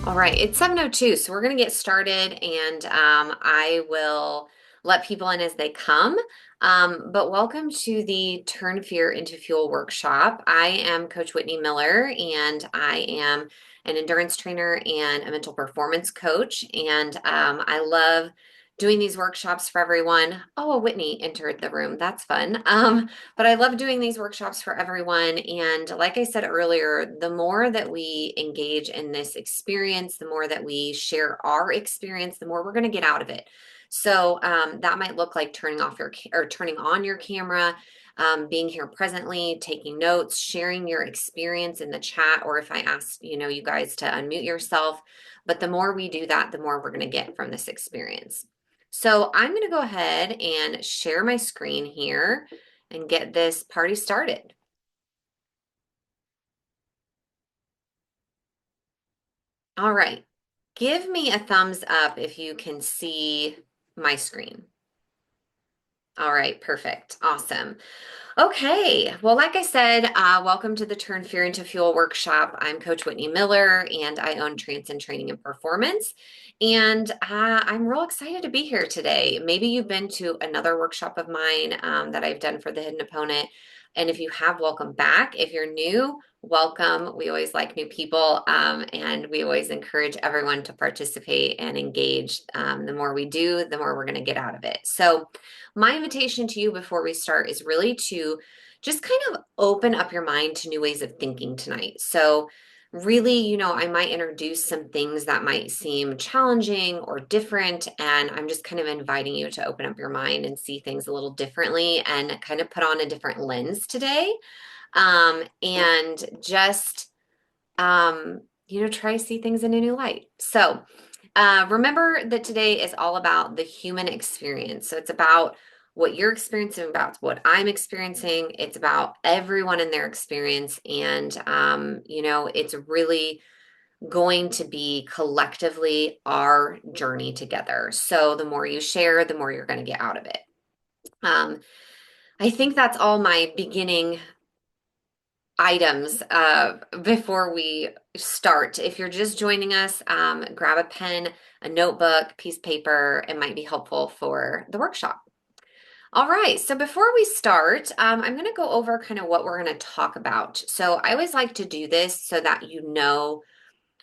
All right, it's 7:02, so we're going to get started and I will let people in as they come. But welcome to the Turn Fear into Fuel workshop. I am Coach Whitney Miller, and I am an endurance trainer and a mental performance coach. And I love doing these workshops for everyone. Oh, Whitney entered the room. That's fun. But I love doing these workshops for everyone. And like I said earlier, the more that we engage in this experience, the more that we share our experience, the more we're going to get out of it. So that might look like turning off your or turning on your camera, being here presently, taking notes, sharing your experience in the chat, or if I ask, you guys to unmute yourself. But the more we do that, the more we're going to get from this experience. So I'm going to go ahead and share my screen here and get this party started. All right. Give me a thumbs up if you can see my screen. All right, perfect. Awesome. Okay, well, like I said, welcome to the Turn Fear into Fuel workshop. I'm Coach Whitney Miller, and I own Transcend Training and Performance. And I'm real excited to be here today. Maybe you've been to another workshop of mine that I've done for the Hidden Opponent. And if you have, welcome back. If you're new, welcome. We always like new people, and we always encourage everyone to participate and engage. The more we do, the more we're going to get out of it. So, my invitation to you before we start is really to just kind of open up your mind to new ways of thinking tonight. So, really, I might introduce some things that might seem challenging or different. And I'm just kind of inviting you to open up your mind and see things a little differently and kind of put on a different lens today. And just, try to see things in a new light. So, remember that today is all about the human experience. So it's about what you're experiencing, about what I'm experiencing. It's about everyone in their experience. And, it's really going to be collectively our journey together. So the more you share, the more you're going to get out of it. Um, I think that's all my beginning items before we start. If you're just joining us, grab a pen, a notebook, piece of paper. It might be helpful for the workshop. All right, so before we start, I'm going to go over kind of what we're going to talk about. So I always like to do this so that you know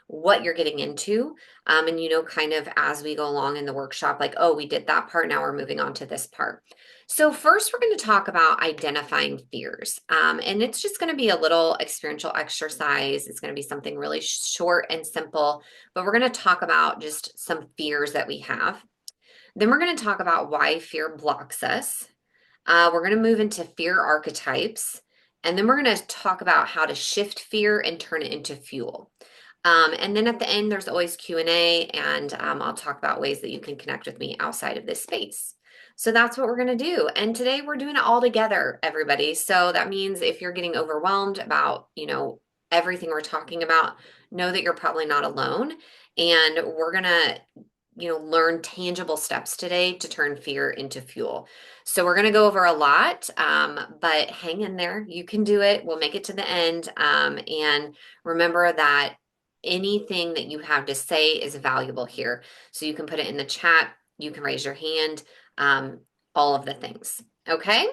what you're getting into. And kind of as we go along in the workshop, like, oh, we did that part. Now we're moving on to this part. So first, we're going to talk about identifying fears. And it's just going to be a little experiential exercise. It's going to be something really short and simple, but we're going to talk about just some fears that we have. Then we're going to talk about why fear blocks us. We're going to move into fear archetypes. And then we're going to talk about how to shift fear and turn it into fuel. And then at the end, there's always Q&A, and I'll talk about ways that you can connect with me outside of this space. So that's what we're going to do. And today we're doing it all together, everybody. So that means if you're getting overwhelmed about, everything we're talking about, know that you're probably not alone. And we're going to, learn tangible steps today to turn fear into fuel. So we're going to go over a lot, but hang in there. You can do it. We'll make it to the end. And remember that anything that you have to say is valuable here. So you can put it in the chat, you can raise your hand, all of the things. Okay?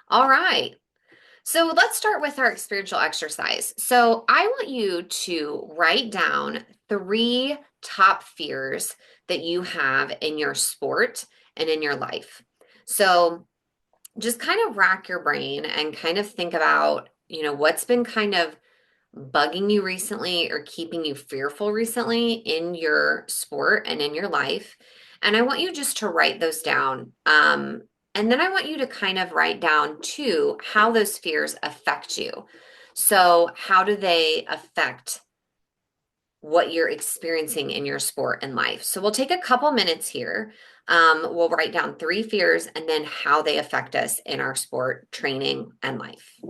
All right. So let's start with our experiential exercise. So I want you to write down 3 top fears that you have in your sport and in your life. So just kind of rack your brain and kind of think about, what's been kind of bugging you recently or keeping you fearful recently in your sport and in your life. And I want you just to write those down. And then I want you to kind of write down too how those fears affect you. So, how do they affect what you're experiencing in your sport and life? So, we'll take a couple minutes here. We'll write down 3 fears and then how they affect us in our sport, training, and life.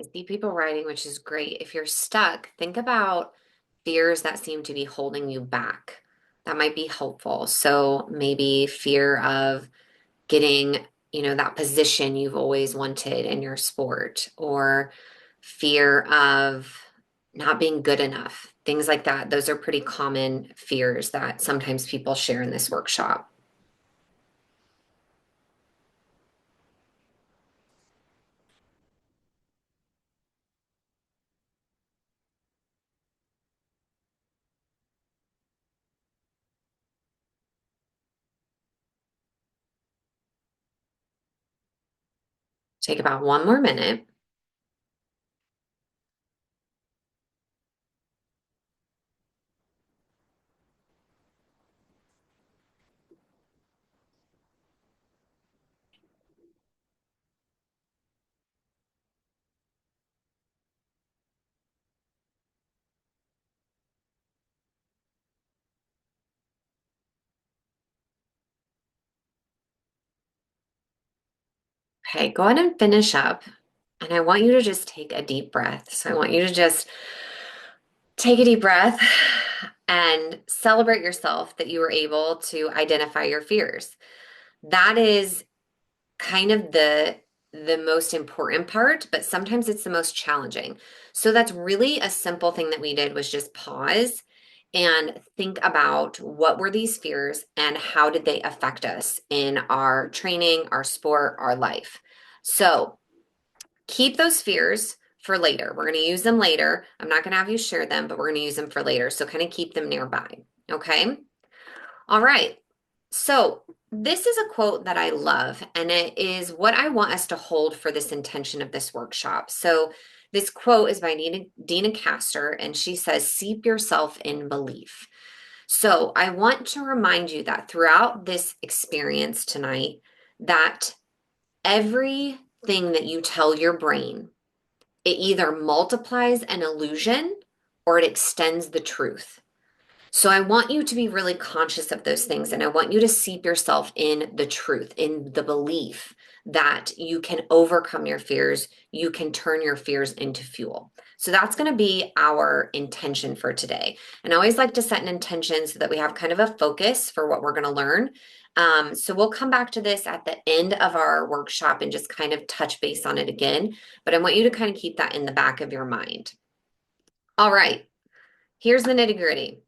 I see people writing, which is great. If you're stuck, think about fears that seem to be holding you back. That might be helpful. So maybe fear of getting, that position you've always wanted in your sport, or fear of not being good enough, things like that. Those are pretty common fears that sometimes people share in this workshop. Take about one more minute. Okay, go ahead and finish up. And I want you to just take a deep breath. So I want you to just take a deep breath and celebrate yourself that you were able to identify your fears. That is kind of the most important part, but sometimes it's the most challenging. So that's really a simple thing that we did was just pause and think about what were these fears and how did they affect us in our training, our sport, our life. So keep those fears for later. We're going to use them later. I'm not going to have you share them, but we're going to use them for later. So kind of keep them nearby. Okay. All right. So this is a quote that I love, and it is what I want us to hold for this intention of this workshop. So this quote is by Dina Castor, and she says, "Seep yourself in belief." So I want to remind you that throughout this experience tonight, that everything that you tell your brain, it either multiplies an illusion or it extends the truth. So I want you to be really conscious of those things. And I want you to seep yourself in the truth, in the belief that you can overcome your fears. You can turn your fears into fuel. So that's going to be our intention for today. And I always like to set an intention so that we have kind of a focus for what we're going to learn. So we'll come back to this at the end of our workshop and just kind of touch base on it again. But I want you to kind of keep that in the back of your mind. All right, here's the nitty gritty.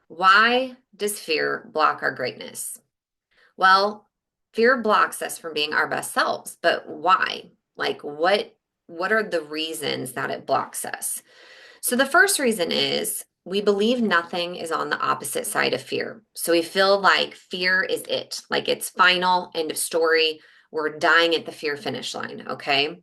Why does fear block our greatness? Well, fear blocks us from being our best selves, but why? Like what are the reasons that it blocks us? So the first reason is we believe nothing is on the opposite side of fear. So we feel like fear is it, like it's final, end of story. We're dying at the fear finish line, okay?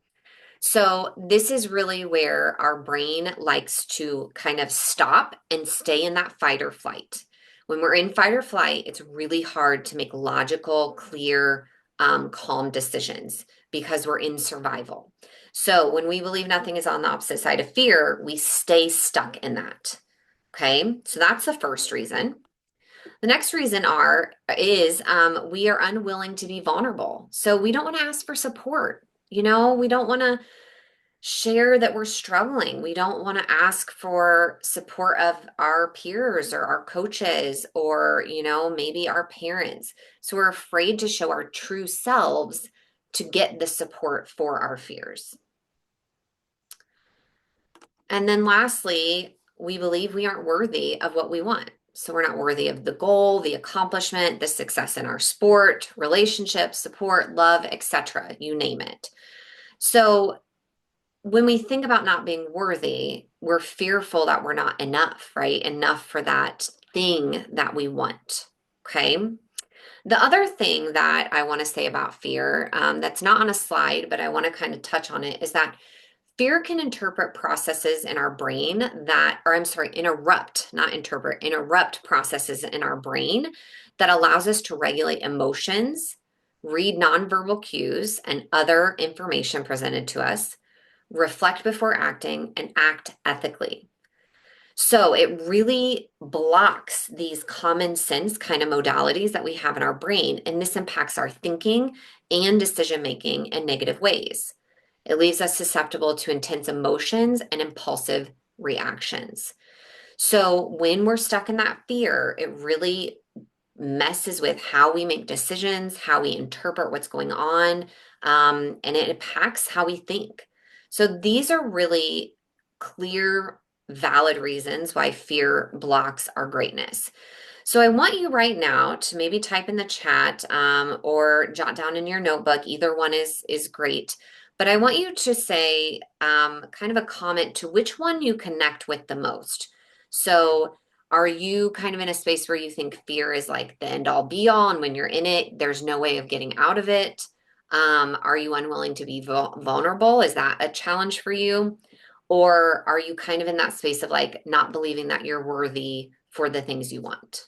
So, this is really where our brain likes to kind of stop and stay in that fight or flight. When we're in fight or flight, it's really hard to make logical, clear, calm decisions because we're in survival. So, when we believe nothing is on the opposite side of fear, we stay stuck in that. Okay, so that's the first reason. The next reason is we are unwilling to be vulnerable. So we don't want to ask for support. We don't want to share that we're struggling. We don't want to ask for support of our peers or our coaches or, maybe our parents. So we're afraid to show our true selves to get the support for our fears. And then lastly, we believe we aren't worthy of what we want. So we're not worthy of the goal, the accomplishment, the success in our sport, relationships, support, love, etc. You name it. So when we think about not being worthy, we're fearful that we're not enough, right? Enough for that thing that we want. Okay. The other thing that I want to say about fear, that's not on a slide, but I want to kind of touch on it, is that fear can interpret processes in our brain interrupt processes in our brain that allows us to regulate emotions, read nonverbal cues and other information presented to us, reflect before acting, and act ethically. So it really blocks these common sense kind of modalities that we have in our brain, and this impacts our thinking and decision making in negative ways. It leaves us susceptible to intense emotions and impulsive reactions. So when we're stuck in that fear, it really messes with how we make decisions, how we interpret what's going on, and it impacts how we think. So these are really clear, valid reasons why fear blocks our greatness. So I want you right now to maybe type in the chat or jot down in your notebook. Either one is great. But I want you to say kind of a comment to which one you connect with the most. So are you kind of in a space where you think fear is like the end all be all, and when you're in it, there's no way of getting out of it? Are you unwilling to be vulnerable? Is that a challenge for you? Or are you kind of in that space of like not believing that you're worthy for the things you want?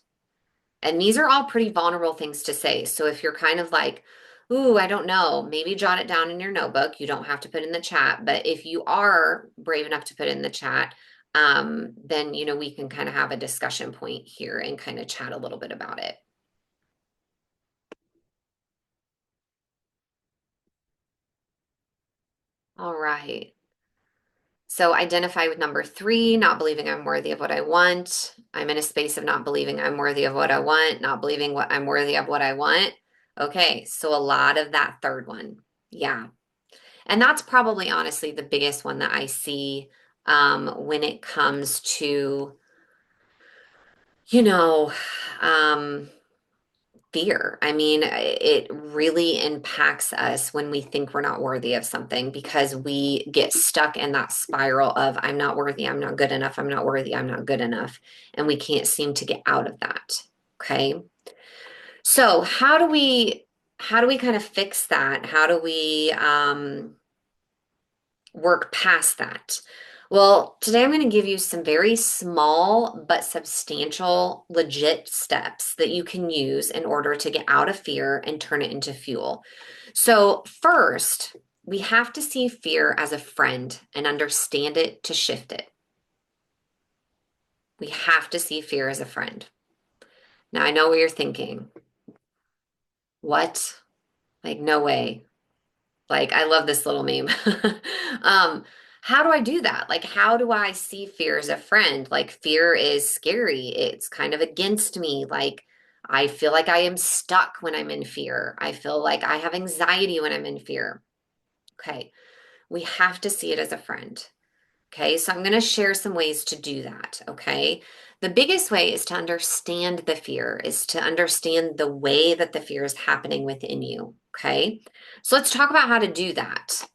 And these are all pretty vulnerable things to say. So if you're kind of like, ooh, I don't know, maybe jot it down in your notebook. You don't have to put in the chat, but if you are brave enough to put in the chat, then we can kind of have a discussion point here and kind of chat a little bit about it. All right. So identify with number 3, not believing I'm worthy of what I want. I'm in a space of not believing I'm worthy of what I want, not believing what I'm worthy of what I want. Okay, so a lot of that third one. Yeah. And that's probably honestly the biggest one that I see when it comes to, you know, um, fear. I mean, it really impacts us when we think we're not worthy of something because we get stuck in that spiral of I'm not worthy, I'm not good enough, I'm not worthy, I'm not good enough. And we can't seem to get out of that. Okay. So how do we kind of fix that? How do we work past that? Well, today I'm going to give you some very small but substantial, legit steps that you can use in order to get out of fear and turn it into fuel. So, first, we have to see fear as a friend and understand it to shift it. We have to see fear as a friend. Now, I know what you're thinking. What? Like, no way. Like, I love this little meme. How do I do that? Like, how do I see fear as a friend? Like, fear is scary. It's kind of against me. Like, I feel like I am stuck when I'm in fear. I feel like I have anxiety when I'm in fear. Okay, we have to see it as a friend. Okay, so I'm going to share some ways to do that. Okay, the biggest way is to understand the fear, is to understand the way that the fear is happening within you. Okay, so let's talk about how to do that.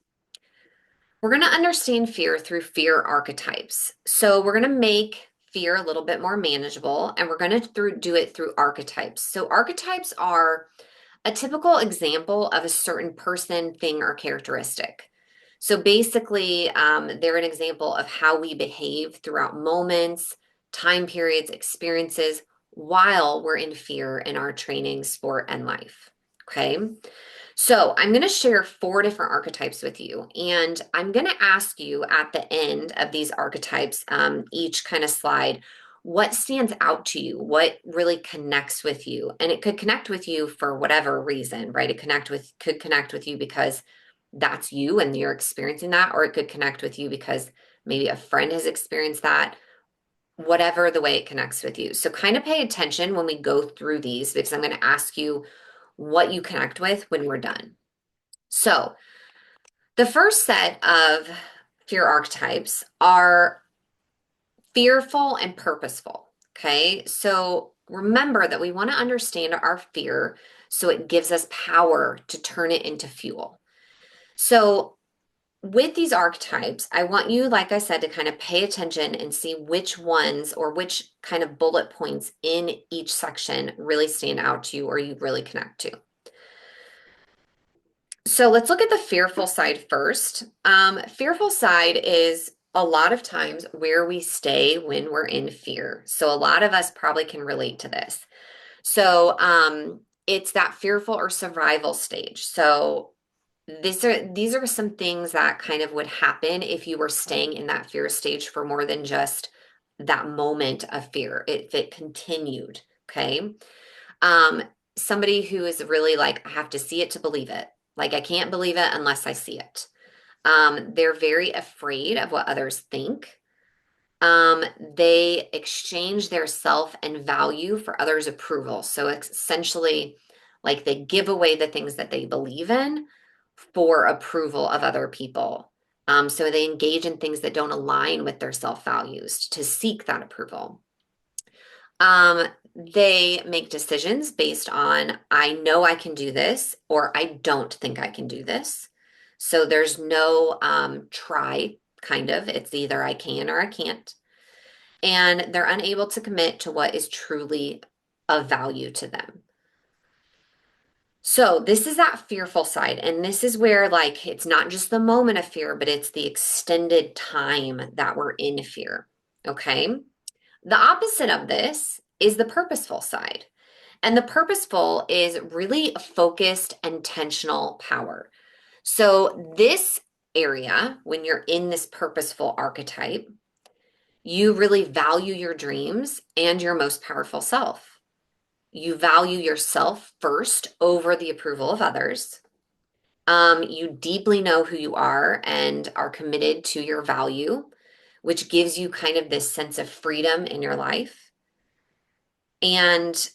We're going to understand fear through fear archetypes. So we're going to make fear a little bit more manageable, and we're going to do it through archetypes. So archetypes are a typical example of a certain person, thing, or characteristic. So basically, they're an example of how we behave throughout moments, time periods, experiences while we're in fear in our training, sport, and life. Okay. So I'm going to share 4 different archetypes with you, and I'm going to ask you at the end of these archetypes, each kind of slide, what stands out to you, what really connects with you. And it could connect with you for whatever reason, right? It could connect with you because that's you and you're experiencing that, or it could connect with you because maybe a friend has experienced that, whatever the way it connects with you. So kind of pay attention when we go through these because I'm going to ask you what you connect with when we're done. So the first set of fear archetypes are fearful and purposeful. Okay. So remember that we want to understand our fear so it gives us power to turn it into fuel. So with these archetypes, I want you, like I said, to kind of pay attention and see which ones or which kind of bullet points in each section really stand out to you or you really connect to. So let's look at the fearful side first. Fearful side is a lot of times where we stay when we're in fear. So a lot of us probably can relate to this. So it's that fearful or survival stage. So these are some things that kind of would happen if you were staying in that fear stage for more than just that moment of fear, if it continued. Okay. Um, Somebody who is really like, I have to see it to believe it. Like, I can't believe it unless I see it. They're very afraid of what others think. Um, they exchange their self and value for others' approval. So essentially, like they give away the things that they believe in for approval of other people. So they engage in things that don't align with their self values to seek that approval. Um, they make decisions based on, I know I can do this, or I don't think I can do this. So there's no try, kind of. It's either I can or I can't. And they're unable to commit to what is truly of value to them. So this is that fearful side. And this is where, like, it's not just the moment of fear, but it's the extended time that we're in fear. Okay. The opposite of this is the purposeful side. And the purposeful is really a focused, intentional power. So, this area, when you're in this purposeful archetype, you really value your dreams and your most powerful self. You value yourself first over the approval of others. You deeply know who you are and are committed to your value, which gives you kind of this sense of freedom in your life. And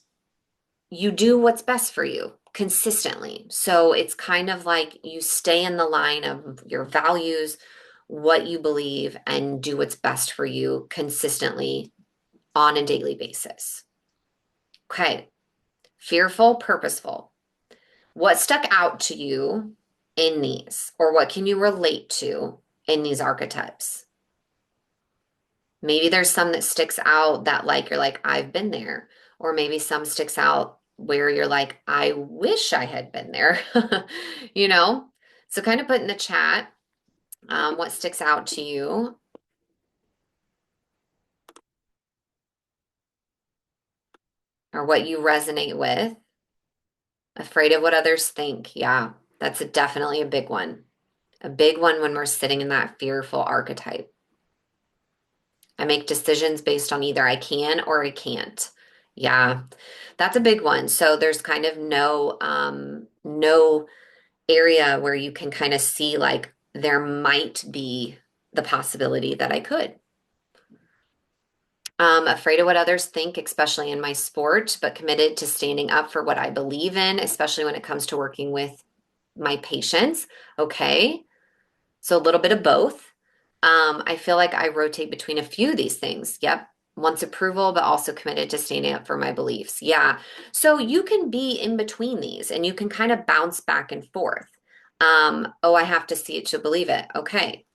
you do what's best for you consistently. So it's kind of like you stay in the line of your values, what you believe, and do what's best for you consistently on a daily basis. Okay. Fearful, purposeful. What stuck out to you in these, or what can you relate to in these archetypes? Maybe there's some that sticks out that like you're like, I've been there. Or maybe some sticks out where you're like, I wish I had been there. you know? So kind of put in the chat what sticks out to you or what you resonate with. Afraid of what others think. Yeah, that's definitely a big one. A big one when we're sitting in that fearful archetype. I make decisions based on either I can or I can't. Yeah, that's a big one. So there's kind of no area where you can kind of see like there might be the possibility that I could. Afraid of what others think, especially in my sport, but committed to standing up for what I believe in, especially when it comes to working with my patients. Okay. So a little bit of both. I feel like I rotate between a few of these things. Yep. Wants approval, but also committed to standing up for my beliefs. Yeah. So you can be in between these and you can kind of bounce back and forth. Oh, I have to see it to believe it. Okay.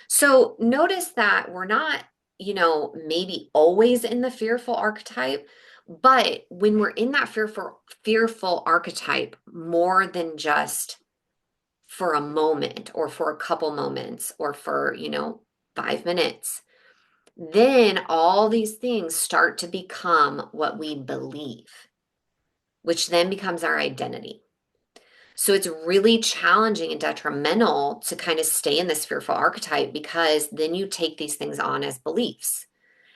So notice that we're not, maybe always in the fearful archetype, but when we're in that fearful archetype more than just for a moment or for a couple moments or for, 5 minutes, then all these things start to become what we believe, which then becomes our identity. So it's really challenging and detrimental to kind of stay in this fearful archetype because then you take these things on as beliefs.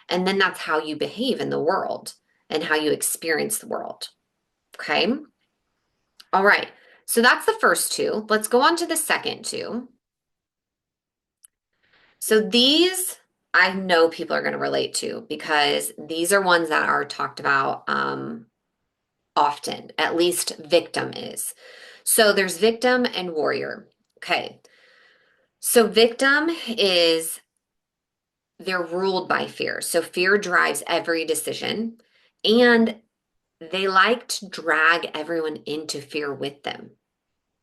And then that's how you behave in the world and how you experience the world. Okay. All right. So that's the first two. Let's go on to the second two. So these I know people are going to relate to because these are ones that are talked about often, at least victim is. So there's victim and warrior. Okay. So victim is they're ruled by fear. So fear drives every decision and they like to drag everyone into fear with them.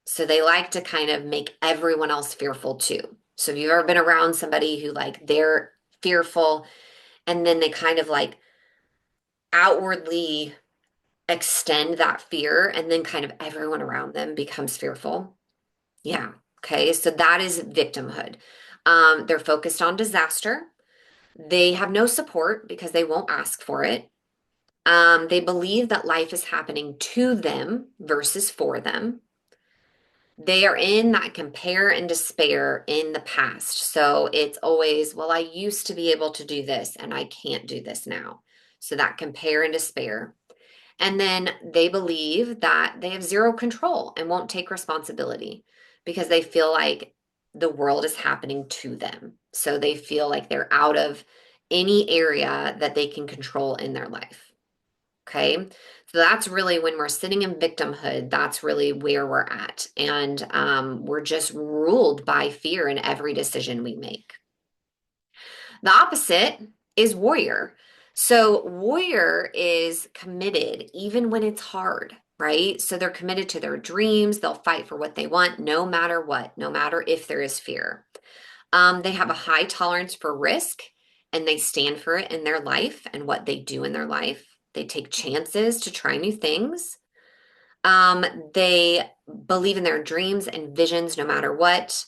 So they like to kind of make everyone else fearful too. So if you've ever been around somebody who like they're fearful and then they kind of like outwardly extend that fear and then kind of everyone around them becomes fearful. Yeah. Okay. So that is victimhood. They're focused on disaster. They have no support because they won't ask for it. They believe that life is happening to them versus for them. They are in that compare and despair in the past. So it's always, well, I used to be able to do this and I can't do this now. So that compare and despair. And then they believe that they have zero control and won't take responsibility because they feel like the world is happening to them. So they feel like they're out of any area that they can control in their life. Okay. So that's really when we're sitting in victimhood, that's really where we're at. And we're just ruled by fear in every decision we make. The opposite is warrior. So, warrior is committed even when it's hard, right? So, they're committed to their dreams. They'll fight for what they want no matter what, no matter if there is fear. They have a high tolerance for risk and they stand for it in their life and what they do in their life. They take chances to try new things. Um, they believe in their dreams and visions no matter what.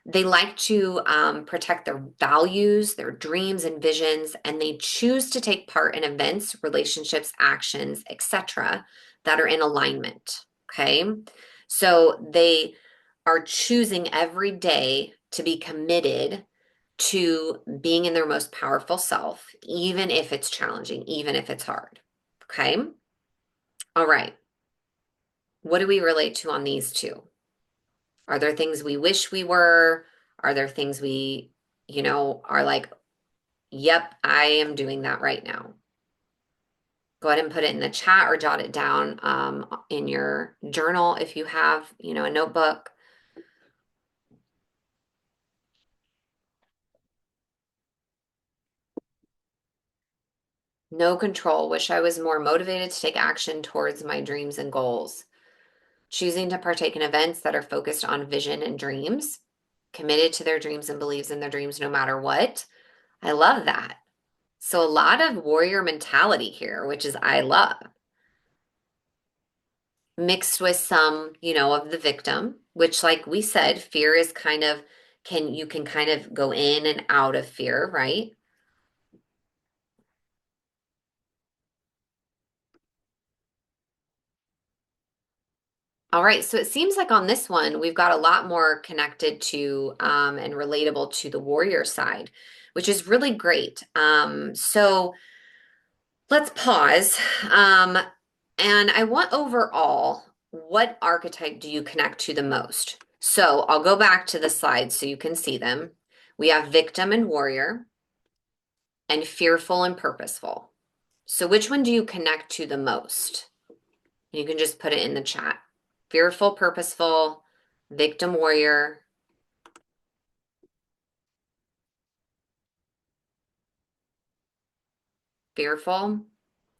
They like to protect their values, their dreams and visions, and they choose to take part in events, relationships, actions, etc., that are in alignment. Okay. So they are choosing every day to be committed to being in their most powerful self, even if it's challenging, even if it's hard. Okay. All right. What do we relate to on these two? Are there things we wish we were? Are there things we, are like, yep, I am doing that right now? Go ahead and put it in the chat or jot it down in your journal if you have, a notebook. No control. Wish I was more motivated to take action towards my dreams and goals. Choosing to partake in events that are focused on vision and dreams. Committed to their dreams and believes in their dreams no matter what. I love that. So a lot of warrior mentality here, which is I love, mixed with some, of the victim, which like we said, fear is kind of you can kind of go in and out of fear, right? All right, so it seems like on this one, we've got a lot more connected to and relatable to the warrior side, which is really great. So let's pause. And I want overall, what archetype do you connect to the most? So I'll go back to the slides so you can see them. We have victim and warrior, and fearful and purposeful. So which one do you connect to the most? You can just put it in the chat. Fearful, purposeful, victim, warrior. Fearful,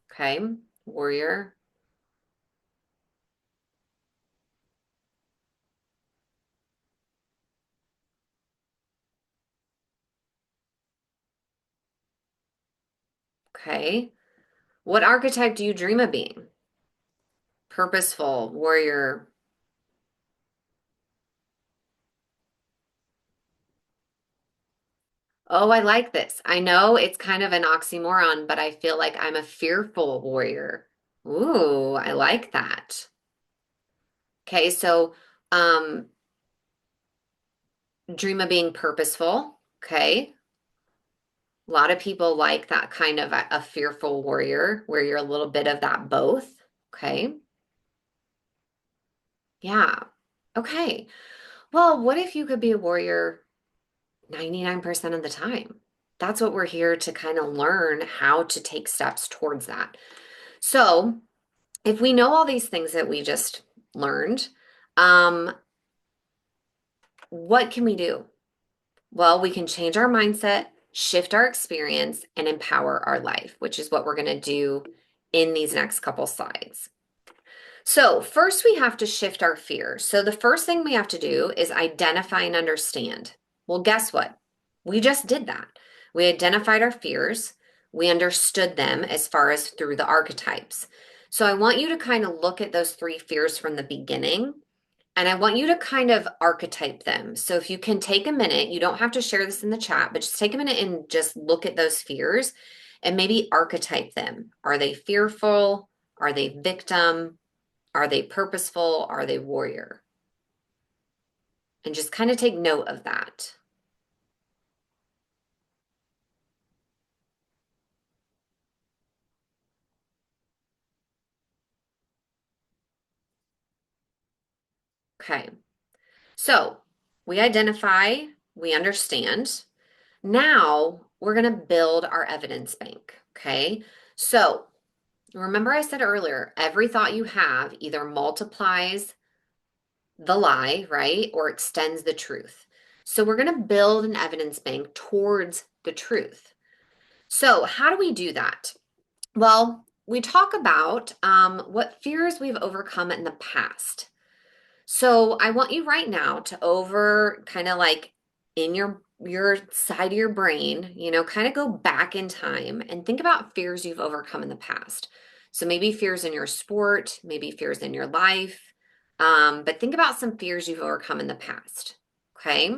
okay, warrior. Okay. What archetype do you dream of being? Purposeful, warrior. Oh, I like this. I know it's kind of an oxymoron, but I feel like I'm a fearful warrior. Ooh, I like that. Okay, so um dream of being purposeful. Okay. A lot of people like that kind of a fearful warrior where you're a little bit of that both. Okay. Yeah. Okay. Well, what if you could be a warrior 99% of the time? That's what we're here to kind of learn how to take steps towards that. So, if we know all these things that we just learned, um, what can we do? Well, we can change our mindset, shift our experience, and empower our life, which is what we're going to do in these next couple slides. So, first, we have to shift our fear. So, the first thing we have to do is identify and understand. Well, guess what? We just did that. We identified our fears, we understood them as far as through the archetypes. So, I want you to kind of look at those three fears from the beginning and I want you to kind of archetype them. So if you can take a minute, you don't have to share this in the chat, but just take a minute and just look at those fears and maybe archetype them. Are they fearful? Are they victim? Are they purposeful? Are they warrior? And just kind of take note of that. Okay. So we identify, we understand. Now we're going to build our evidence bank. Okay. So remember, I said earlier, every thought you have either multiplies the lie, right, or extends the truth. So we're going to build an evidence bank towards the truth. So, how do we do that? Well, we talk about what fears we've overcome in the past. So I want you right now to over kind of like in your side of your brain, kind of go back in time and think about fears you've overcome in the past. So maybe fears in your sport, maybe fears in your life, but think about some fears you've overcome in the past. Okay.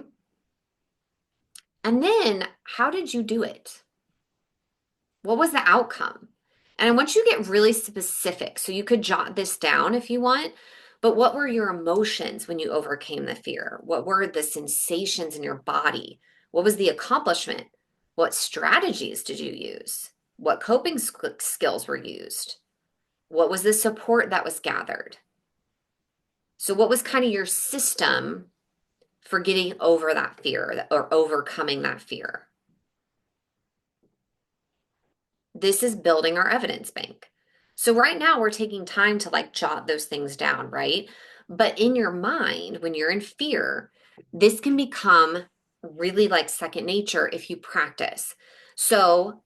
And then how did you do it? What was the outcome? And I want you to get really specific. So you could jot this down if you want. But what were your emotions when you overcame the fear? What were the sensations in your body? What was the accomplishment? What strategies did you use? What coping skills were used? What was the support that was gathered? So, what was kind of your system for getting over that fear or overcoming that fear? This is building our evidence bank. So right now we're taking time to like jot those things down, right? But in your mind, when you're in fear, this can become really like second nature if you practice. So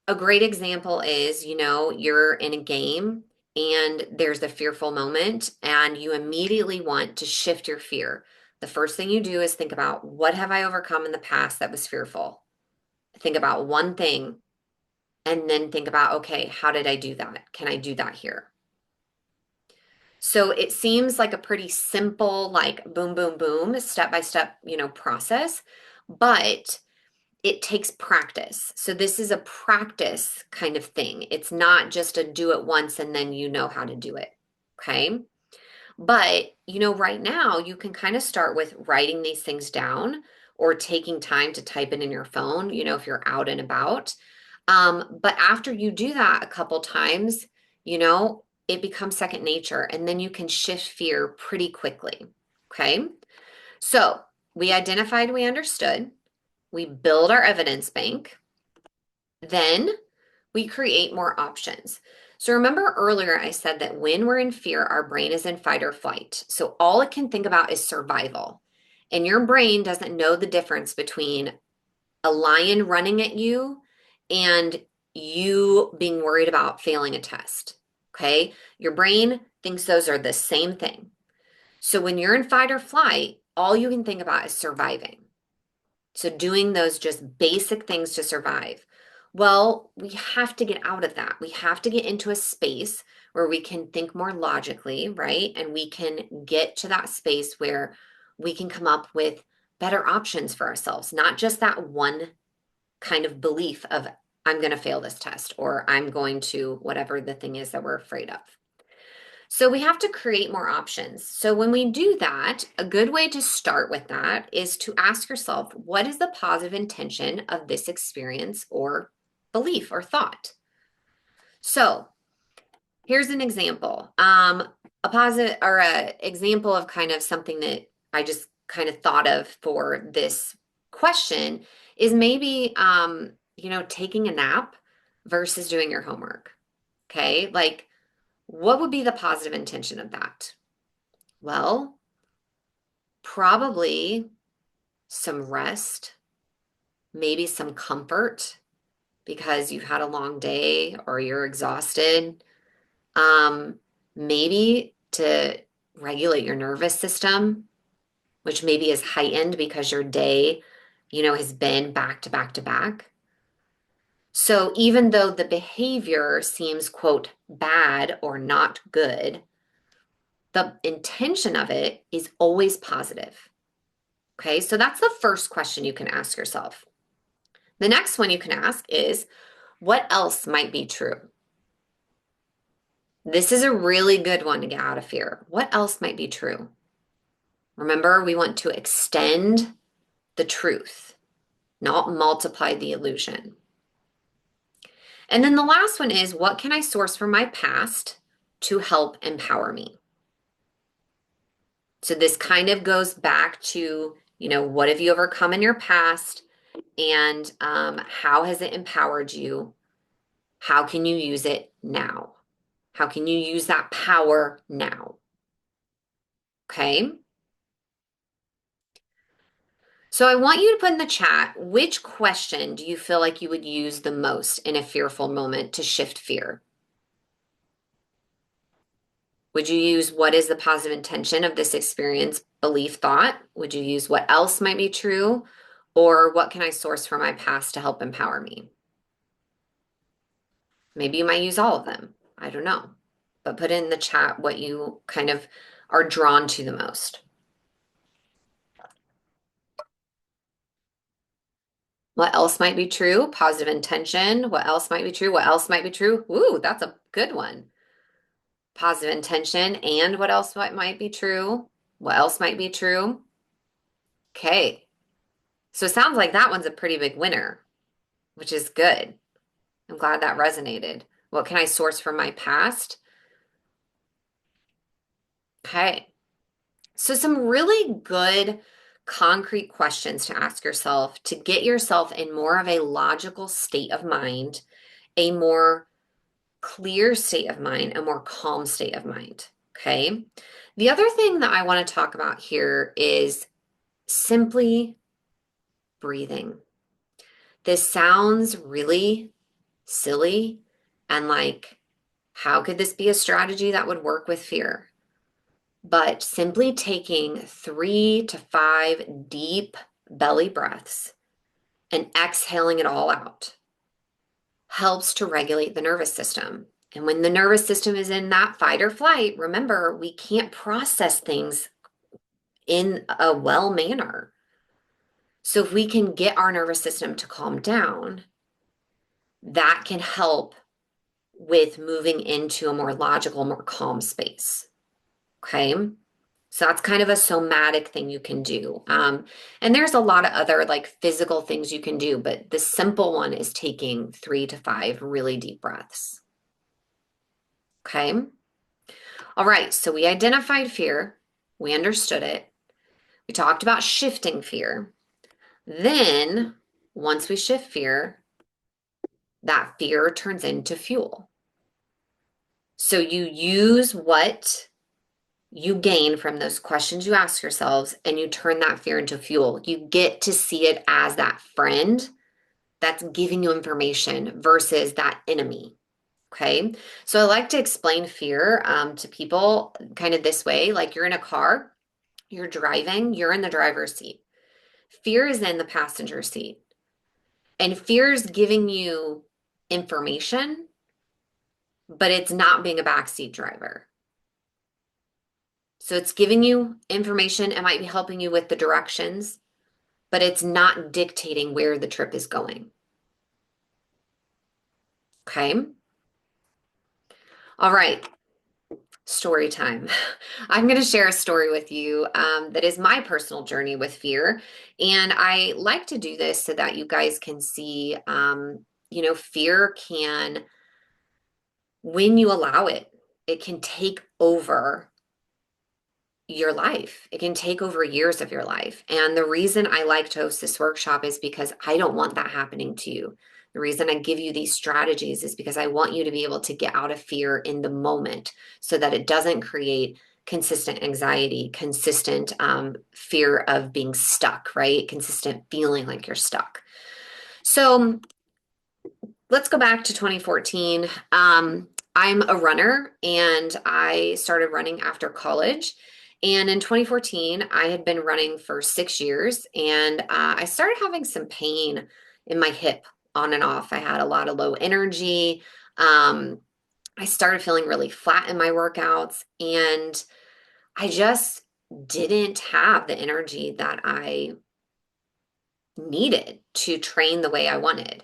a great example is, you're in a game and there's a fearful moment and you immediately want to shift your fear. The first thing you do is think about, what have I overcome in the past that was fearful? Think about one thing and then think about, okay, how did I do that? Can I do that here? So it seems like a pretty simple, like boom, boom, boom, step by step, process, but it takes practice. So this is a practice kind of thing. It's not just a do it once and then you know how to do it. Okay. But, right now you can kind of start with writing these things down or taking time to type it in your phone, if you're out and about. But after you do that a couple times, it becomes second nature and then you can shift fear pretty quickly. Okay. So we identified, we understood, we build our evidence bank, then we create more options. So remember earlier I said that when we're in fear, our brain is in fight or flight. So all it can think about is survival. And your brain doesn't know the difference between a lion running at you and you being worried about failing a test. Okay. Your brain thinks those are the same thing. So when you're in fight or flight, all you can think about is surviving. So doing those just basic things to survive. Well, we have to get out of that. We have to get into a space where we can think more logically, right? And we can get to that space where we can come up with better options for ourselves, not just that one kind of belief of I'm going to fail this test or I'm going to whatever the thing is that we're afraid of. So we have to create more options. So when we do that, a good way to start with that is to ask yourself, what is the positive intention of this experience or belief or thought? So here's an example. A positive or a example of kind of something that I just kind of thought of for this question is maybe taking a nap versus doing your homework. Okay? Like what would be the positive intention of that? Well, probably some rest, maybe some comfort because you've had a long day or you're exhausted. Um, Maybe to regulate your nervous system, which maybe is heightened because your day, has been back to back to back. So even though the behavior seems, quote, bad or not good, the intention of it is always positive. Okay, so that's the first question you can ask yourself. The next one you can ask is, what else might be true? This is a really good one to get out of fear. What else might be true? Remember, we want to extend the truth, not multiply the illusion. And then the last one is, what can I source from my past to help empower me? So this kind of goes back to What have you overcome in your past? And how has it empowered you? How can you use it now? How can you use that power now? Okay. So I want you to put in the chat, which question do you feel like you would use the most in a fearful moment to shift fear? Would you use what is the positive intention of this experience, belief, thought? Would you use what else might be true? Or what can I source from my past to help empower me? Maybe you might use all of them. I don't know. But put in the chat what you kind of are drawn to the most. What else might be true? Positive intention. What else might be true? What else might be true? Ooh, that's a good one. Positive intention. And what else might be true? What else might be true? Okay. So it sounds like that one's a pretty big winner, which is good. I'm glad that resonated. What can I source from my past? Okay. So some really good concrete questions to ask yourself to get yourself in more of a logical state of mind, a more clear state of mind, a more calm state of mind. Okay. The other thing that I want to talk about here is simply breathing. This sounds really silly and like, how could this be a strategy that would work with fear? But simply taking 3 to 5 deep belly breaths and exhaling it all out helps to regulate the nervous system. And when the nervous system is in that fight or flight, remember, we can't process things in a well manner. So if we can get our nervous system to calm down, that can help with moving into a more logical, more calm space. Okay. So that's kind of a somatic thing you can do. And there's a lot of other like physical things you can do, but the simple one is taking 3 to 5 really deep breaths. Okay. All right. So we identified fear. We understood it. We talked about shifting fear. Then once we shift fear, that fear turns into fuel. So you use what you gain from those questions you ask yourselves and you turn that fear into fuel. You get to see it as that friend that's giving you information versus that enemy. Okay. So I like to explain fear to people kind of this way, like you're in a car, you're driving, you're in the driver's seat. Fear is in the passenger seat. And fear is giving you information, but it's not being a backseat driver. So it's giving you information. It might be helping you with the directions, but it's not dictating where the trip is going. Okay. All right. Story time. I'm going to share a story with you that is my personal journey with fear. And I like to do this so that you guys can see, fear can, when you allow it, it can take over your life. It can take over years of your life. And the reason I like to host this workshop is because I don't want that happening to you. The reason I give you these strategies is because I want you to be able to get out of fear in the moment so that it doesn't create consistent anxiety, consistent fear of being stuck, right? Consistent feeling like you're stuck. So let's go back to 2014. I'm a runner and I started running after college. And in 2014, I had been running for 6 years and I started having some pain in my hip on and off. I had a lot of low energy. I started feeling really flat in my workouts and I just didn't have the energy that I needed to train the way I wanted.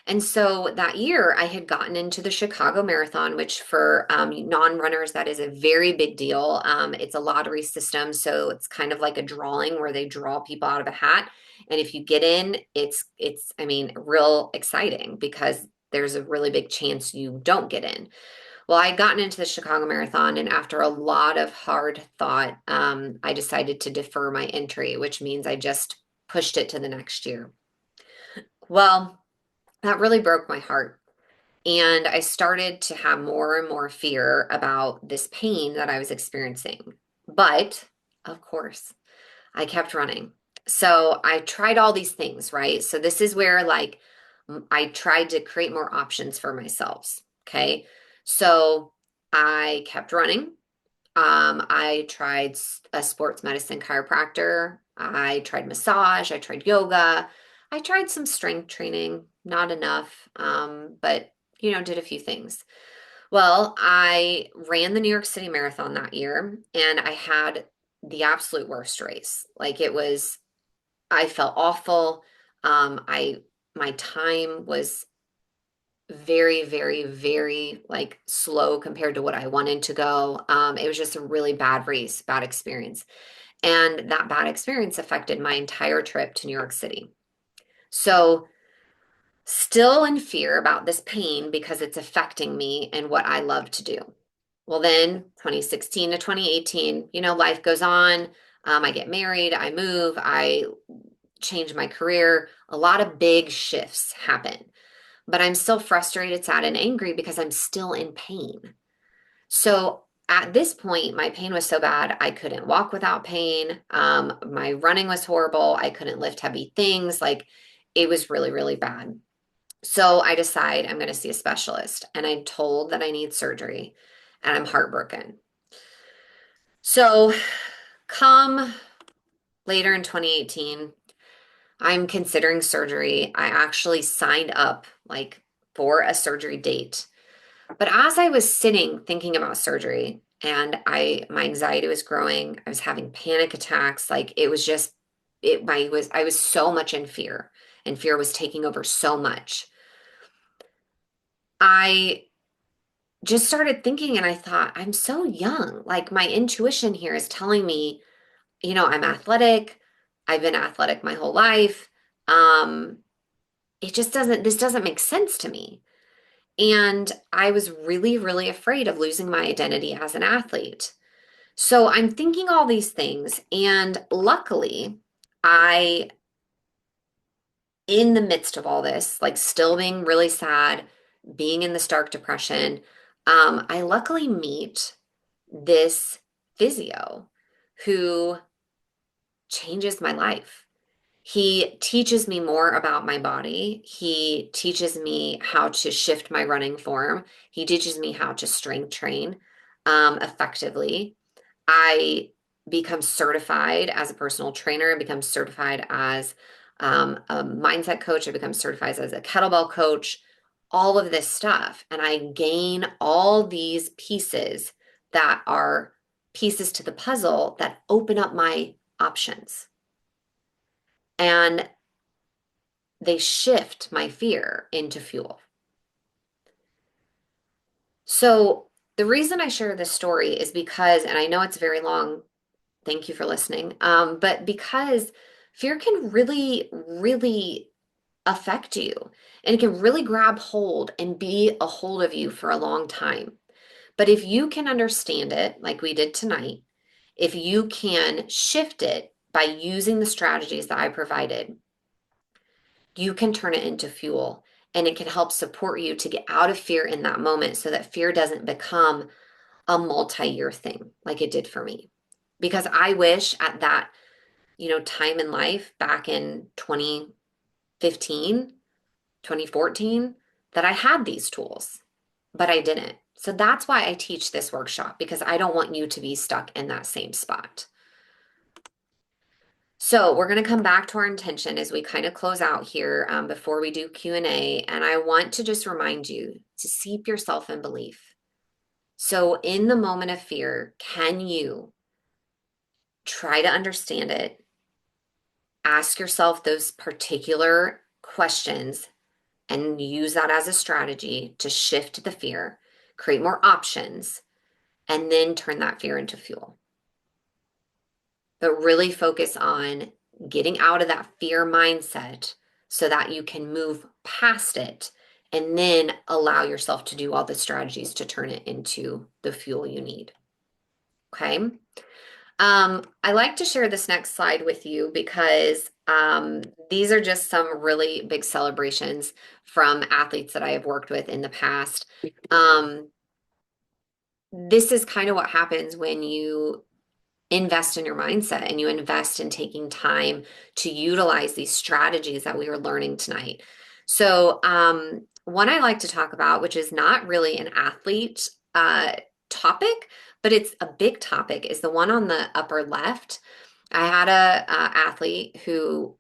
And so that year, I had gotten into the Chicago Marathon, which for non-runners, that is a very big deal. It's a lottery system, so it's kind of like a drawing where they draw people out of a hat. And if you get in, it's real exciting because there's a really big chance you don't get in. Well, I had gotten into the Chicago Marathon, and after a lot of hard thought, I decided to defer my entry, which means I just pushed it to the next year. Well, that really broke my heart. And I started to have more and more fear about this pain that I was experiencing. But of course, I kept running. So I tried all these things, right? So this is where like I tried to create more options for myself. Okay. So I kept running. I tried a sports medicine chiropractor. I tried massage. I tried yoga. I tried some strength training, not enough, but did a few things. Well, I ran the New York City Marathon that year, and I had the absolute worst race. Like I felt awful. I my time was very, very, very like slow compared to what I wanted to go. It was just a really bad race, bad experience. And that bad experience affected my entire trip to New York City. So, still in fear about this pain because it's affecting me and what I love to do. Well, then 2016 to 2018, life goes on. I get married, I move, I change my career. A lot of big shifts happen, but I'm still frustrated, sad, and angry because I'm still in pain. So at this point, my pain was so bad, I couldn't walk without pain. My running was horrible. I couldn't lift heavy things. Like it was really, really bad. So I decide I'm going to see a specialist, and I'm told that I need surgery, and I'm heartbroken. So come later in 2018, I'm considering surgery. I actually signed up like for a surgery date. But as I was sitting thinking about surgery and my anxiety was growing, I was having panic attacks, like it was just I was so much in fear, and fear was taking over so much. I just started thinking, and I thought, I'm so young. Like my intuition here is telling me, I'm athletic. I've been athletic my whole life. Um, this doesn't make sense to me. And I was really, really afraid of losing my identity as an athlete. So I'm thinking all these things. And luckily, I, in the midst of all this, like still being really sad, being in the stark depression, I luckily meet this physio who changes my life. He teaches me more about my body. He teaches me how to shift my running form. He teaches me how to strength train effectively. I become certified as a personal trainer. I become certified as a mindset coach. I become certified as a kettlebell coach, all of this stuff. And I gain all these pieces that are pieces to the puzzle that open up my options. And they shift my fear into fuel. So, the reason I share this story is because, and I know it's very long, thank you for listening, but because fear can really, really affect you, and it can really grab hold and be a hold of you for a long time. But if you can understand it, like we did tonight, if you can shift it by using the strategies that I provided, you can turn it into fuel, and it can help support you to get out of fear in that moment so that fear doesn't become a multi-year thing like it did for me. Because I wish at that, time in life back in 2015, 2014, that I had these tools, but I didn't. So that's why I teach this workshop, because I don't want you to be stuck in that same spot. So we're going to come back to our intention as we kind of close out here before we do Q&A. And I want to just remind you to seep yourself in belief. So in the moment of fear, can you try to understand it? Ask yourself those particular questions and use that as a strategy to shift the fear, create more options, and then turn that fear into fuel. But really focus on getting out of that fear mindset so that you can move past it and then allow yourself to do all the strategies to turn it into the fuel you need. Okay. I like to share this next slide with you because these are just some really big celebrations from athletes that I have worked with in the past. This is kind of what happens when you invest in your mindset and you invest in taking time to utilize these strategies that we were learning tonight. So, one I like to talk about, which is not really an athlete topic, but it's a big topic, is the one on the upper left. I had a athlete who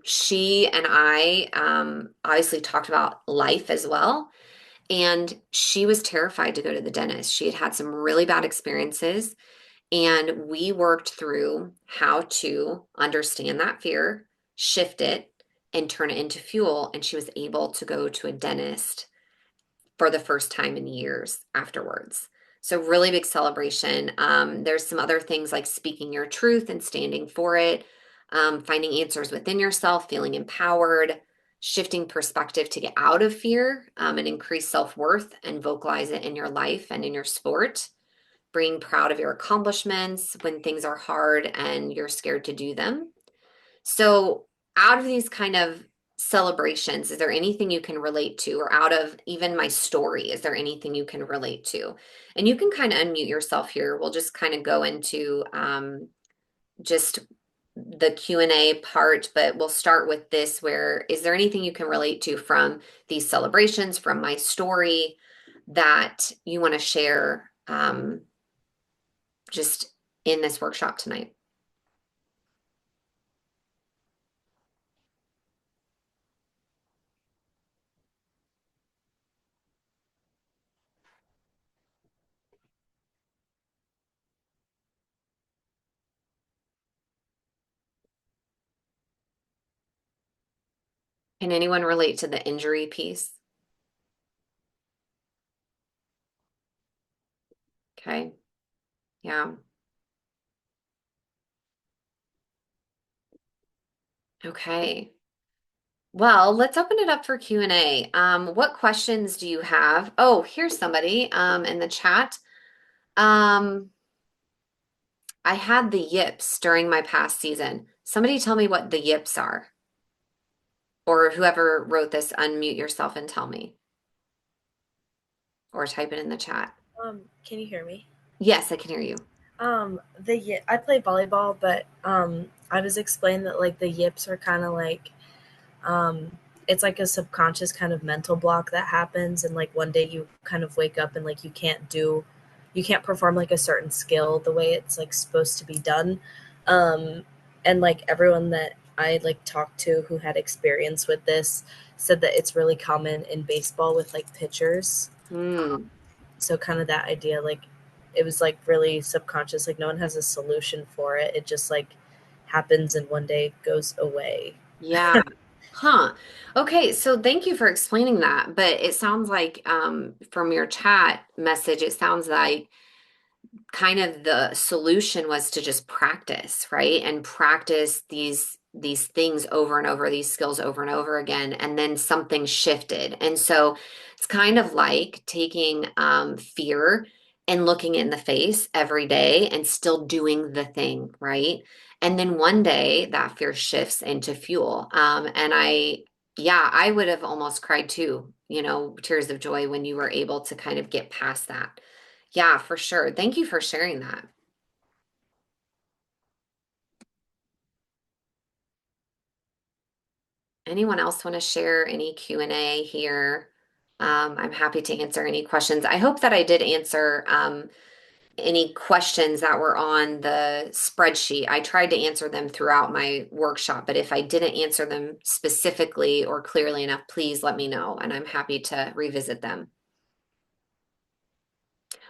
she and I obviously talked about life as well. And she was terrified to go to the dentist. She had had some really bad experiences. And we worked through how to understand that fear, shift it, and turn it into fuel. And she was able to go to a dentist for the first time in years afterwards. So, really big celebration. There's some other things like speaking your truth and standing for it, finding answers within yourself, feeling empowered, shifting perspective to get out of fear and increase self worth and vocalize it in your life and in your sport, being proud of your accomplishments when things are hard and you're scared to do them. So, out of these kind of celebrations, is there anything you can relate to? Or out of even my story, is there anything you can relate to? And you can kind of unmute yourself here. We'll just kind of go into just the Q&A part, but we'll start with this where is there anything you can relate to from these celebrations, from my story that you want to share just in this workshop tonight? Can anyone relate to the injury piece? Okay. Yeah. Okay. Well, let's open it up for Q&A. What questions do you have? Oh, here's somebody in the chat. Um, I had the yips during my past season. Somebody tell me what the yips are. Or whoever wrote this, unmute yourself and tell me. Or type it in the chat. Can you hear me? Yes, I can hear you. I play volleyball, but I was explained that like the yips are kind of like um, it's like a subconscious kind of mental block that happens, and like one day you kind of wake up and like you can't perform like a certain skill the way it's like supposed to be done, and like everyone that I like talked to who had experience with this said that it's really common in baseball with like pitchers. Hmm. So kind of that idea, like it was like really subconscious, like no one has a solution for it. It just like happens and one day goes away. Yeah. Huh. Okay, so thank you for explaining that. But it sounds like from your chat message, it sounds like kind of the solution was to just practice, right? And practice these things over and over, these skills over and over again, and then something shifted. And so it's kind of like taking fear and looking it in the face every day and still doing the thing, right? And then one day that fear shifts into fuel. Yeah, I would have almost cried too, tears of joy when you were able to kind of get past that. Yeah, for sure. Thank you for sharing that. Anyone else want to share any Q&A here? I'm happy to answer any questions. I hope that I did answer any questions that were on the spreadsheet. I tried to answer them throughout my workshop, but if I didn't answer them specifically or clearly enough, please let me know, and I'm happy to revisit them.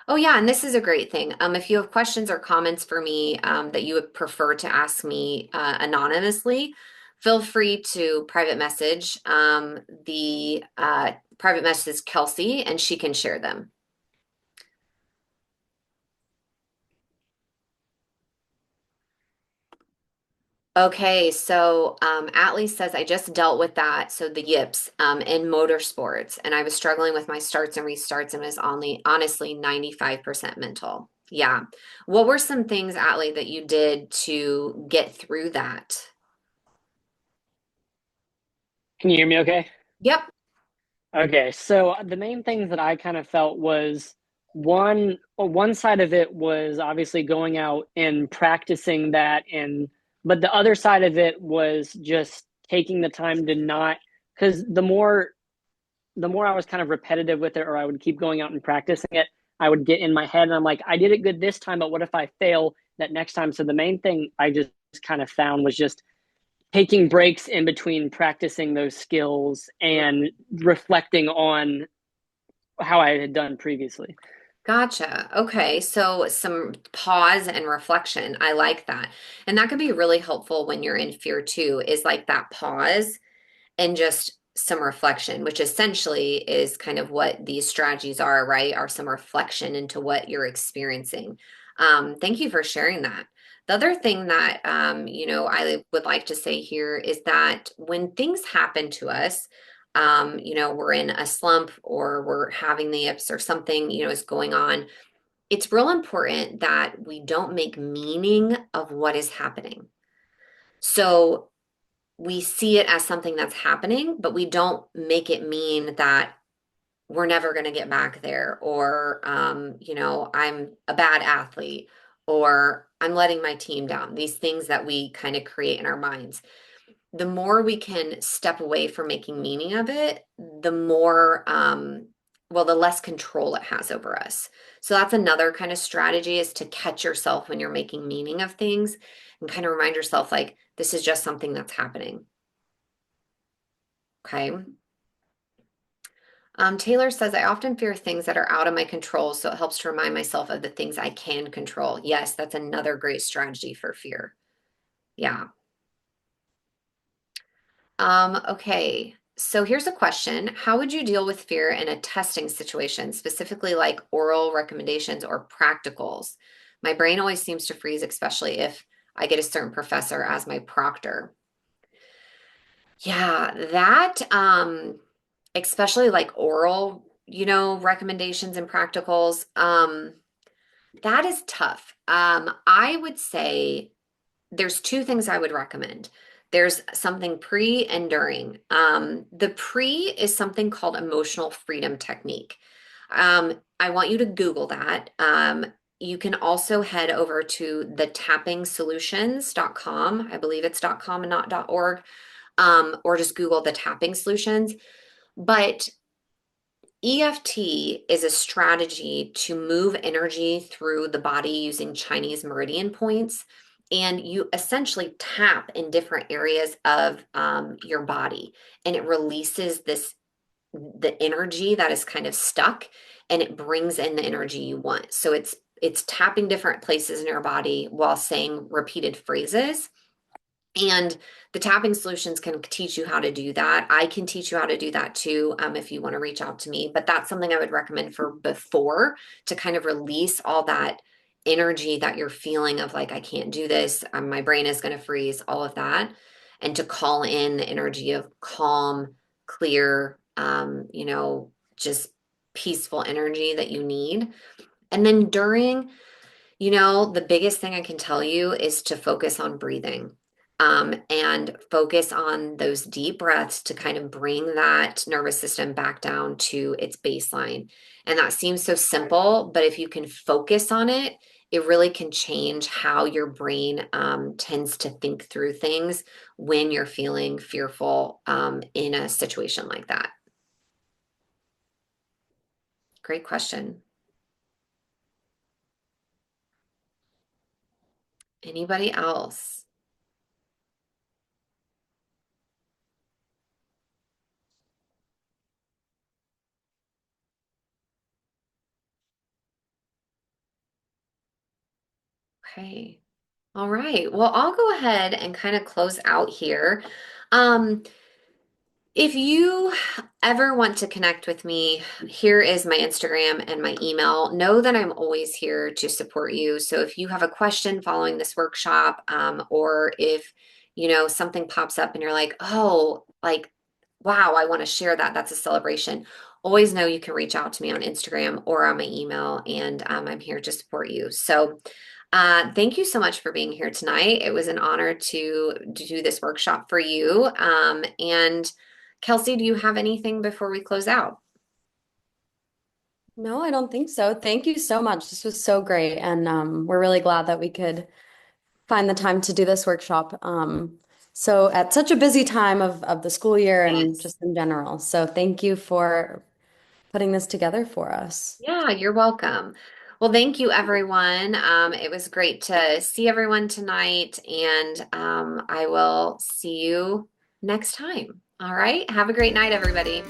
Oh, yeah, and this is a great thing. If you have questions or comments for me that you would prefer to ask me anonymously, feel free to private message the private message Kelsey, and she can share them. Okay, so Atlee says I just dealt with that. So the yips in motorsports, and I was struggling with my starts and restarts, and was only honestly 95% mental. Yeah. What were some things, Atlee, that you did to get through that? Can you hear me okay? Yep. Okay, so the main things that I kind of felt was one side of it was obviously going out and practicing that, and but the other side of it was just taking the time to not, because the more I was kind of repetitive with it, or I would keep going out and practicing it, I would get in my head and I'm like, I did it good this time, but what if I fail that next time? So the main thing I just kind of found was just taking breaks in between practicing those skills and reflecting on how I had done previously. Gotcha. Okay. So some pause and reflection. I like that. And that could be really helpful when you're in fear too, is like that pause and just some reflection, which essentially is kind of what these strategies are, right? Are some reflection into what you're experiencing. Thank you for sharing that. The other thing that I would like to say here is that when things happen to us, we're in a slump or we're having the yips or something, is going on. It's real important that we don't make meaning of what is happening. So we see it as something that's happening, but we don't make it mean that we're never going to get back there, or, I'm a bad athlete, or I'm letting my team down. These things that we kind of create in our minds. The more we can step away from making meaning of it, the more, the less control it has over us. So that's another kind of strategy, is to catch yourself when you're making meaning of things and kind of remind yourself like, this is just something that's happening. Okay. Taylor says, I often fear things that are out of my control, so it helps to remind myself of the things I can control. Yes, that's another great strategy for fear. Yeah. Okay. So here's a question. How would you deal with fear in a testing situation, specifically like oral recommendations or practicals? My brain always seems to freeze, especially if I get a certain professor as my proctor. Yeah, that especially like oral, recommendations and practicals, that is tough. I would say there's two things I would recommend. There's something pre and during. The pre is something called emotional freedom technique. I want you to Google that. You can also head over to the tappingsolutions.com. I believe it's .com and not .org, or just Google the tapping solutions. But EFT is a strategy to move energy through the body using Chinese meridian points. And you essentially tap in different areas of your body, and it releases the energy that is kind of stuck, and it brings in the energy you want. So it's tapping different places in your body while saying repeated phrases. And the tapping solutions can teach you how to do that. I can teach you how to do that too, if you want to reach out to me. But that's something I would recommend for before, to kind of release all that energy that you're feeling of like, I can't do this. My brain is going to freeze, all of that. And to call in the energy of calm, clear, just peaceful energy that you need. And then during, the biggest thing I can tell you is to focus on breathing, and focus on those deep breaths to kind of bring that nervous system back down to its baseline. And that seems so simple, but if you can focus on it, it really can change how your brain tends to think through things when you're feeling fearful in a situation like that. Great question. Anybody else? Okay. All right. Well, I'll go ahead and kind of close out here. Um, if you ever want to connect with me, here is my Instagram and my email. Know that I'm always here to support you. So if you have a question following this workshop, or if something pops up and you're like, oh, like, wow, I want to share that. That's a celebration. Always know you can reach out to me on Instagram or on my email, and I'm here to support you. So, thank you so much for being here tonight. It was an honor to do this workshop for you. And Kelsey, do you have anything before we close out? No, I don't think so. Thank you so much. This was so great. And we're really glad that we could find the time to do this workshop. So at such a busy time of the school year and Yes. just in general. So thank you for putting this together for us. Yeah, you're welcome. Well, thank you, everyone. It was great to see everyone tonight, and I will see you next time. All right. Have a great night, everybody.